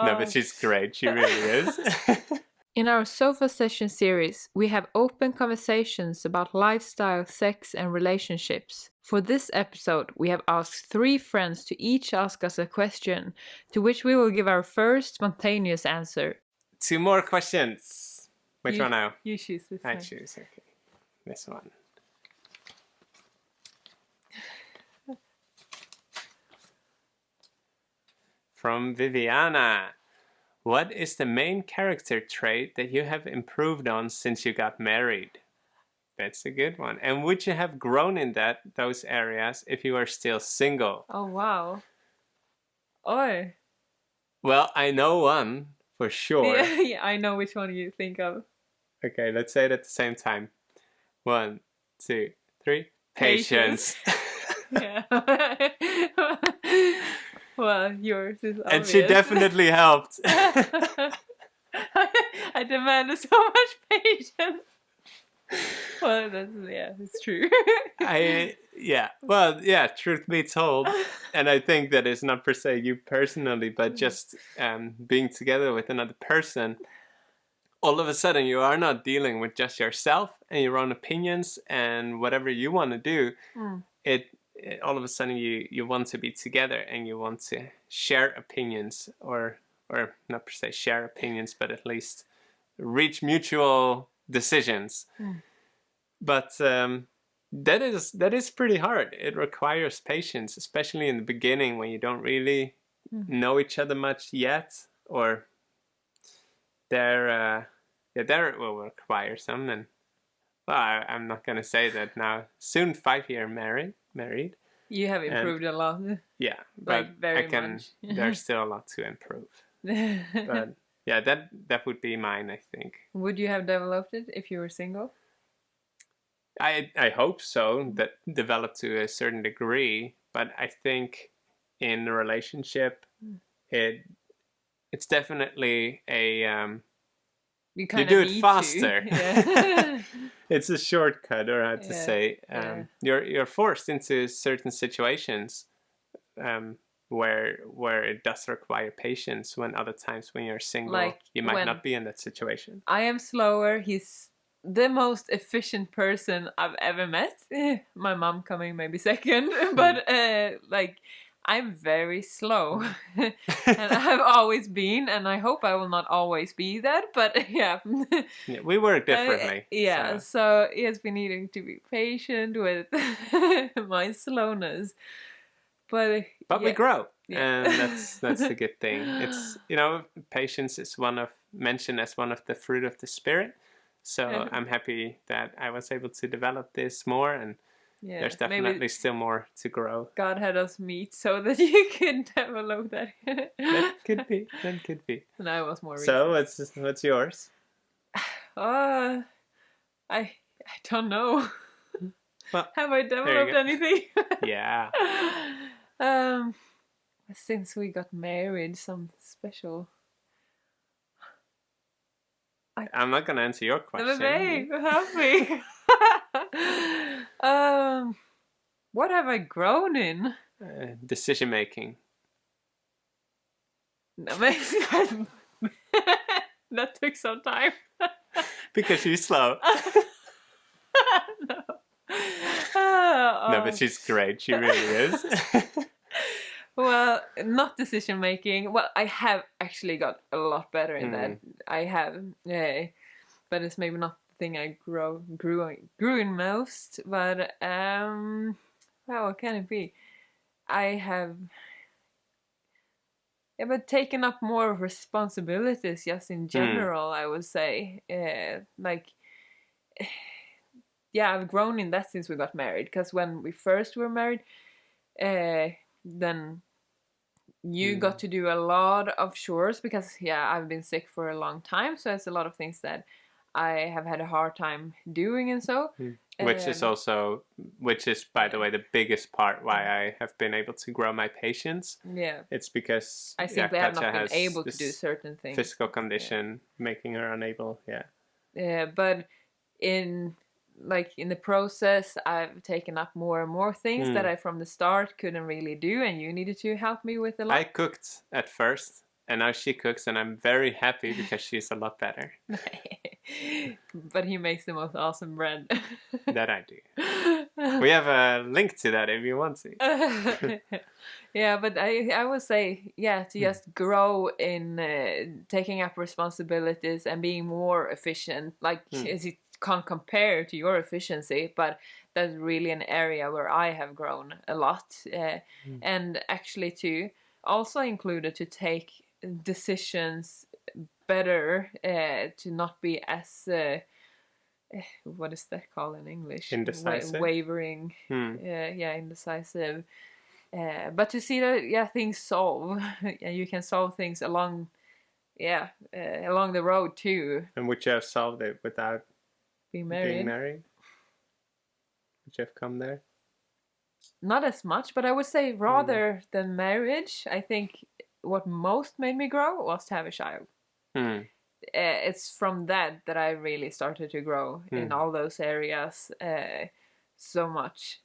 No, but she's great. She really is. In our Sofa Session series, we have open conversations about lifestyle, sex, and relationships. For this episode, we have asked 3 friends to each ask us a question, to which we will give our first spontaneous answer. 2 more questions. Which one now? You choose this I one. choose, okay. This one. From Viviana. What is the main character trait that you have improved on since you got married? That's a good one. And would you have grown in those areas if you were still single? Oh, wow. Oh. Well, I know one for sure. Yeah, I know which one you think of. Okay, let's say it at the same time. 1, 2, 3. Patience. Yeah. Well, yours is obvious. And she definitely helped. I demanded so much patience. Well, it's true. Truth be told, and I think that is not per se you personally, but just being together with another person, all of a sudden you are not dealing with just yourself and your own opinions and whatever you want to do. It all of a sudden you want to be together and you want to share opinions, or not per se share opinions, but at least reach mutual decisions. But that is pretty hard. It requires patience, especially in the beginning when you don't really know each other much yet, or there it will require some. And well, I'm not gonna say that now. Soon 5-year married. You have improved a lot. Yeah, but like very much. There's still a lot to improve. But yeah, that would be mine, I think. Would you have developed it if you were single? I hope so, that developed to a certain degree, but I think in a relationship it's definitely a you do it faster. Yeah. It's a shortcut, or how to say. You're forced into certain situations where it does require patience, when other times when you're single, you might not be in that situation. I am slower. He's the most efficient person I've ever met. My mom coming maybe second, but I'm very slow. And I've always been, and I hope I will not always be that, but yeah. We work differently. So he has been needing to be patient with my slowness. But we grow, and that's a good thing. It's, patience is mentioned as one of the fruit of the spirit. So I'm happy that I was able to develop this more, and there's definitely still more to grow. God had us meet so that you can develop that. That could be. And I was more recent. So what's yours? I don't know. Well, have I developed anything? Yeah. Since we got married, some special. I'm not gonna answer your question. Help me. What have I grown in? Decision making. That took some time. Because she's slow. No. No, but she's great. She really is. Well, not decision making. Well, I have actually got a lot better in that. I have, but it's maybe not the thing I grew in most. But well, what can it be? I have, but taken up more responsibilities just in general. I would say, I've grown in that since we got married. Because when we first were married, then you got to do a lot of chores because I've been sick for a long time, so it's a lot of things that I have had a hard time doing, and so which is by the way the biggest part why I have been able to grow my patience. It's because I simply have not been able to do certain things. Physical condition making her unable. But in the process, I've taken up more and more things that I from the start couldn't really do, and you needed to help me with a lot. I cooked at first, and now she cooks, and I'm very happy because she's a lot better. But he makes the most awesome bread. That I do. We have a link to that if you want to. Yeah, but I would say, yeah, to just grow in taking up responsibilities and being more efficient. Like, it can't compare to your efficiency, but that's really an area where I have grown a lot. And actually to also included to take decisions better, to not be as what is that called in English? Indecisive? Wavering. Yeah, indecisive. But to see that, things solve. You can solve things along the road too. And would you have solved it without being married? Would you have come there? Not as much, but I would say rather than marriage, I think what most made me grow was to have a child. It's from that I really started to grow in all those areas so much,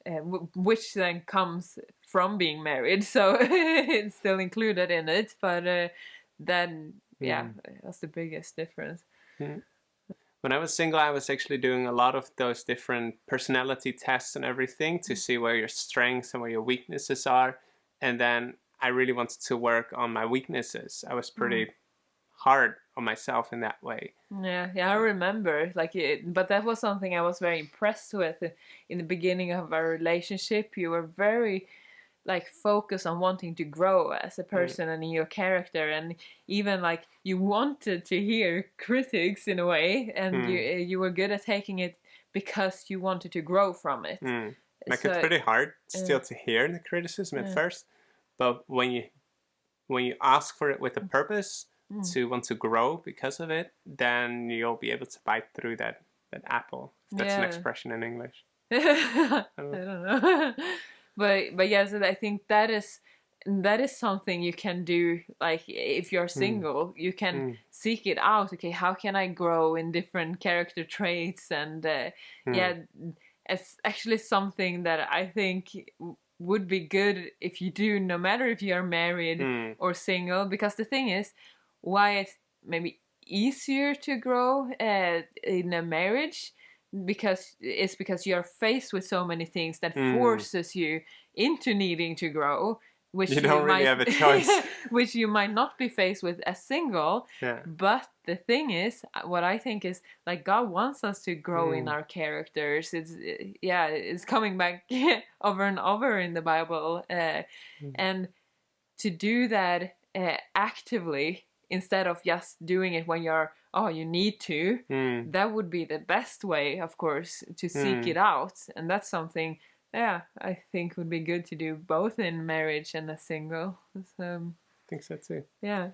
which then comes from being married, so it's still included in it, but then that's the biggest difference. When I was single, I was actually doing a lot of those different personality tests and everything to see where your strengths and where your weaknesses are, and then I really wanted to work on my weaknesses. I was pretty hard on myself in that way. Yeah, I remember, but that was something I was very impressed with in the beginning of our relationship. You were very focused on wanting to grow as a person and in your character, and even you wanted to hear critics in a way, and you were good at taking it because you wanted to grow from it. It's pretty hard still to hear the criticism at first, but when you ask for it with a purpose, to want to grow because of it, then you'll be able to bite through that apple, if that's an expression in English. I don't know. But yes, I think that is something you can do. If you're single, you can seek it out. Okay, how can I grow in different character traits? And it's actually something that I think would be good if you do, no matter if you are married or single. Because the thing is, why it's maybe easier to grow in a marriage, because you're faced with so many things that forces you into needing to grow, which you don't really have a choice. Which you might not be faced with as single. But the thing is, what I think is, God wants us to grow in our characters. It's coming back over and over in the Bible, and to do that actively, instead of just doing it when you need to, that would be the best way, of course, to seek it out. And that's something, I think would be good to do both in marriage and as single. So, I think so too. Yeah.